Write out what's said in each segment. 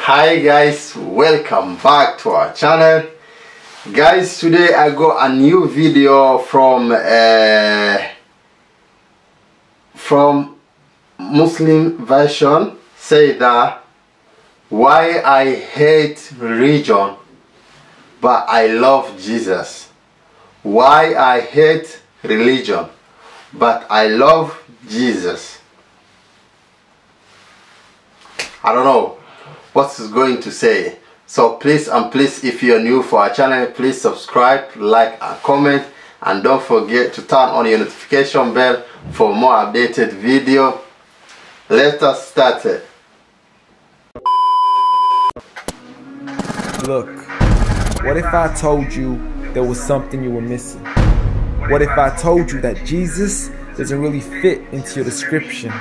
Hi guys, welcome back to our channel. Guys, today I got a new video from Muslim version. Say that why I hate religion but I love Jesus. Why I hate religion but I love Jesus. I don't know what is going to say. So please if you're new for our channel, please subscribe, like and comment, and don't forget to turn on your notification bell for more updated video. Let us start it. Look, what if I told you there was something you were missing? What if I told you that Jesus doesn't really fit into your description?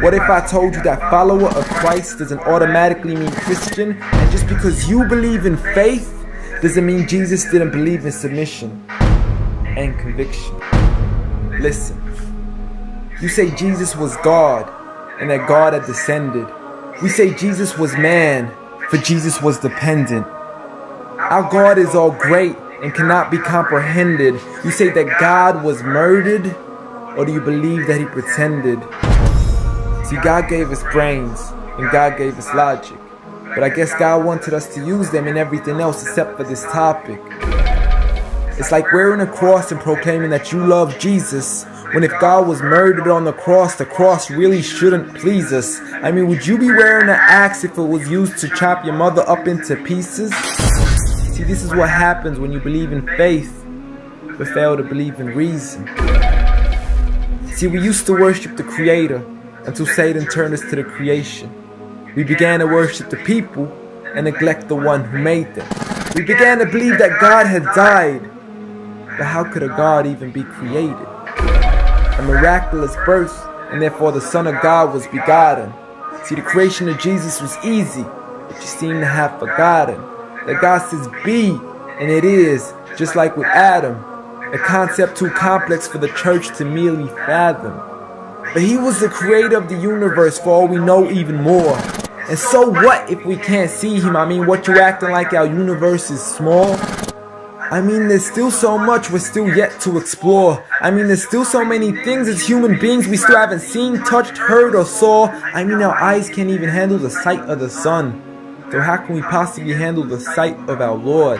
What if I told you that follower of Christ doesn't automatically mean Christian, and just because you believe in faith doesn't mean Jesus didn't believe in submission and conviction? Listen, you say Jesus was God and that God had descended. We say Jesus was man, for Jesus was dependent. Our God is all great and cannot be comprehended. You say that God was murdered, or do you believe that he pretended? See, God gave us brains and God gave us logic, but I guess God wanted us to use them in everything else except for this topic. It's like wearing a cross and proclaiming that you love Jesus, when if God was murdered on the cross really shouldn't please us. I mean, would you be wearing an axe if it was used to chop your mother up into pieces? See, this is what happens when you believe in faith but fail to believe in reason. See, we used to worship the Creator until Satan turned us to the creation. We began to worship the people and neglect the one who made them. We began to believe that God had died, but how could a God even be created? A miraculous birth, and therefore the Son of God was begotten. See, the creation of Jesus was easy, but you seem to have forgotten that God says be, and it is, just like with Adam, a concept too complex for the church to merely fathom. But he was the creator of the universe, for all we know, even more. And so what if we can't see him? I mean, what, you acting like our universe is small? I mean, there's still so much we're still yet to explore. I mean, there's still so many things as human beings we still haven't seen, touched, heard, or saw. I mean, our eyes can't even handle the sight of the sun. So how can we possibly handle the sight of our Lord?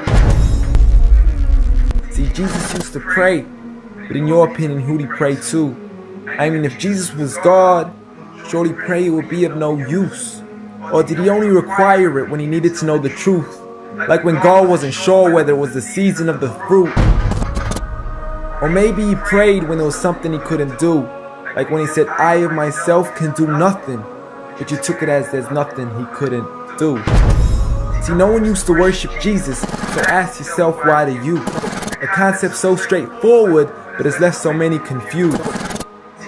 See, Jesus used to pray, but in your opinion, who'd he pray to? I mean, if Jesus was God, surely prayer would be of no use. Or did he only require it when he needed to know the truth? Like when God wasn't sure whether it was the season of the fruit. Or maybe he prayed when there was something he couldn't do. Like when he said, I of myself can do nothing. But you took it as there's nothing he couldn't do. See, no one used to worship Jesus, so ask yourself, why do you? A concept so straightforward, but has left so many confused.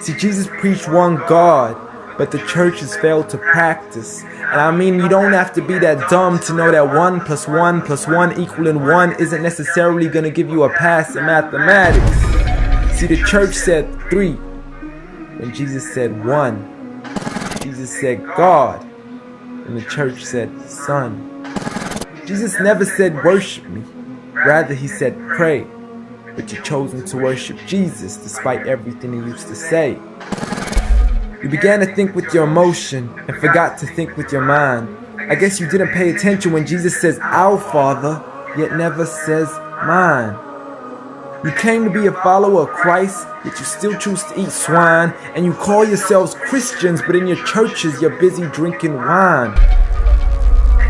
See, Jesus preached one God, but the church has failed to practice. And I mean, you don't have to be that dumb to know that 1 + 1 + 1 equaling 1 isn't necessarily going to give you a pass in mathematics. See, the church said 3, when Jesus said 1. Jesus said God, and the church said Son. Jesus never said worship me, rather he said pray. But you've chosen to worship Jesus despite everything he used to say. You began to think with your emotion and forgot to think with your mind. I guess you didn't pay attention when Jesus says our Father, yet never says mine. You claim to be a follower of Christ, yet you still choose to eat swine, and you call yourselves Christians, but in your churches you're busy drinking wine.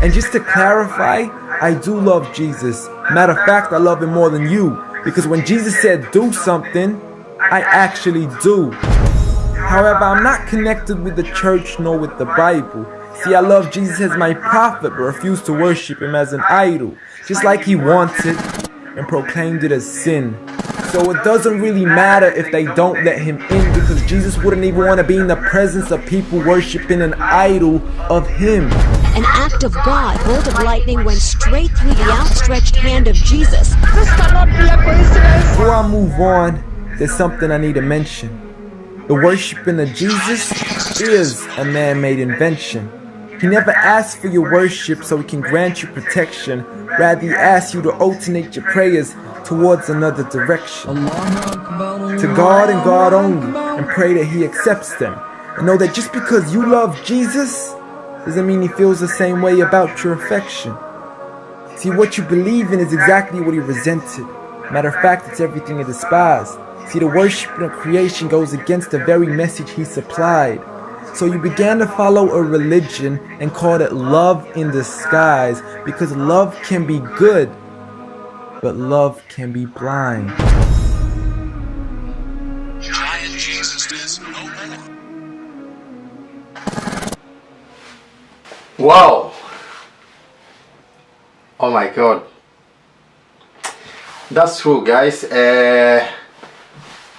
And just to clarify, I do love Jesus. Matter of fact, I love him more than you. Because when Jesus said do something, I actually do. However, I'm not connected with the church nor with the Bible. See, I love Jesus as my prophet, but refuse to worship him as an idol, just like he wanted and proclaimed it as sin. So it doesn't really matter if they don't let him in, because Jesus wouldn't even want to be in the presence of people worshiping an idol of him. An act of God, bolt of lightning went straight through the outstretched hand of Jesus. This cannot be a coincidence. Before I move on, there's something I need to mention. The worshiping of Jesus is a man-made invention. He never asks for your worship so he can grant you protection. Rather, he asks you to alternate your prayers towards another direction. To God and God only, and pray that he accepts them. And know that just because you love Jesus doesn't mean he feels the same way about your affection. See, what you believe in is exactly what he resented. Matter of fact, it's everything he despised. See, the worshiping of creation goes against the very message he supplied. So you began to follow a religion and called it love in disguise, because love can be good, but love can be blind. Giant Jesus is no more. Wow. Oh my God. That's true, guys.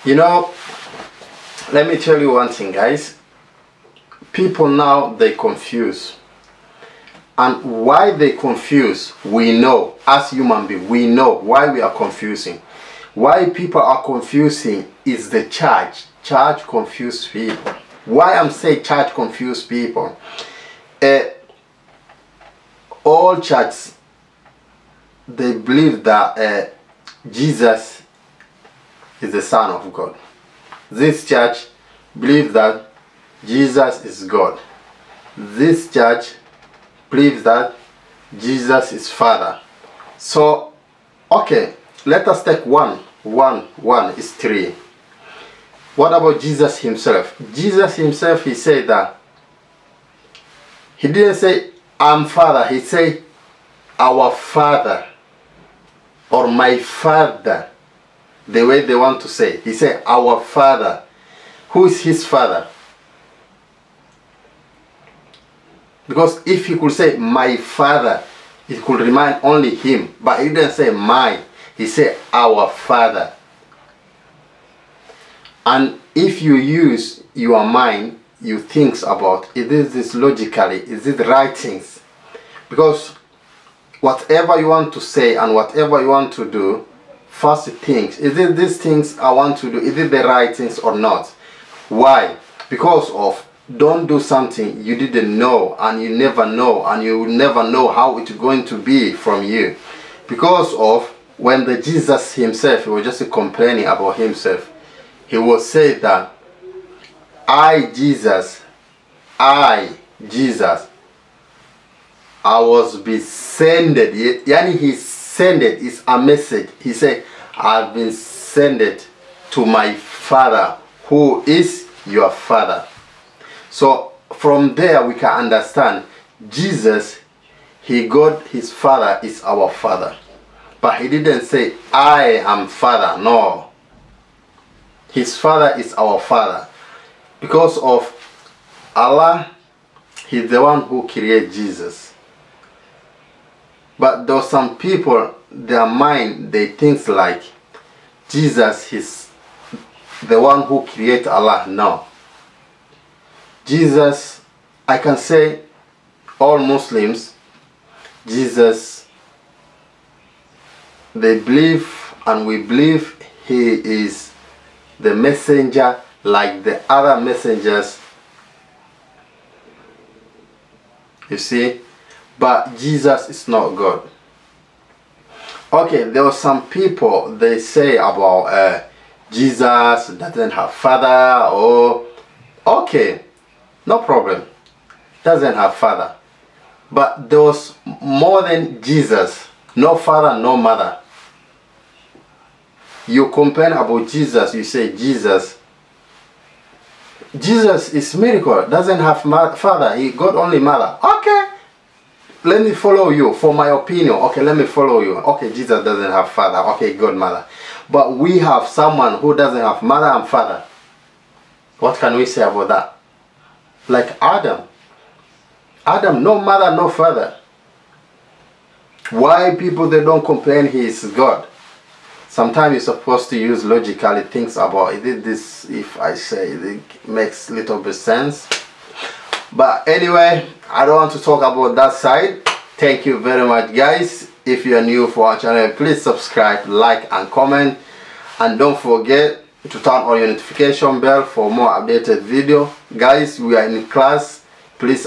You know, let me tell you one thing, guys. People now, they confuse. And why they confuse, we know. As human beings, we know why we are confusing. Why people are confusing is the church. Church confuse people. Why I'm saying church confuse people? All churches, they believe that Jesus is the Son of God. This church believes that Jesus is God. This church believes that Jesus is Father. So, okay, let us take one is 3. What about Jesus himself? Jesus himself, he said that he didn't say I'm Father, he said our Father or my Father, the way they want to say. He said our Father. Who is his Father? Because if he could say my Father, it could remind only him. But he didn't say my, he said our Father. And if you use your mind, you think about, is this logically, is it the right things? Because whatever you want to say and whatever you want to do, first think, is it these things I want to do, is it the right things or not? Why? Because of, don't do something you didn't know, and you never know, and you will never know how it's going to be from you. Because of, when the Jesus himself, he was just complaining about himself, he was saying that I Jesus, I was be sended. Yani he sent it is a message. He said, I've been sent to my Father, who is your Father. So from there we can understand Jesus, God, his Father is our Father. But he didn't say I am Father. No, his Father is our Father. Because of Allah, he's the one who created Jesus. But there are some people, their mind, they think like Jesus is the one who created Allah. No. Jesus, I can say all Muslims, Jesus, they believe and we believe he is the messenger like the other messengers. You see? But Jesus is not God. Okay, there are some people, they say about Jesus doesn't have father, or okay, no problem, doesn't have father. But there was more than Jesus, no father, no mother. You complain about Jesus, you say Jesus is miracle, doesn't have father, he got only mother. Okay, let me follow you for my opinion. Okay, let me follow you. Okay, Jesus doesn't have father. Okay, God mother. But we have someone who doesn't have mother and father. What can we say about that? Like Adam. Adam, no mother, no father. Why people, they don't complain he is God? Sometimes you're supposed to use logically things about it. This, if I say it makes little bit sense. But anyway, I don't want to talk about that side. Thank you very much, guys. If you are new for our channel, please subscribe, like and comment, and don't forget to turn on your notification bell for more updated video. Guys, we are in class. Please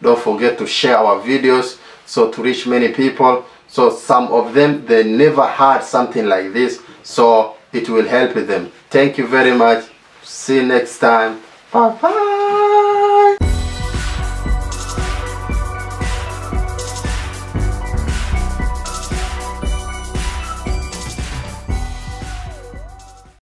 Don't forget to share our videos so to reach many people. So some of them, they never had something like this, so it will help them. Thank you very much. See you next time. Bye bye.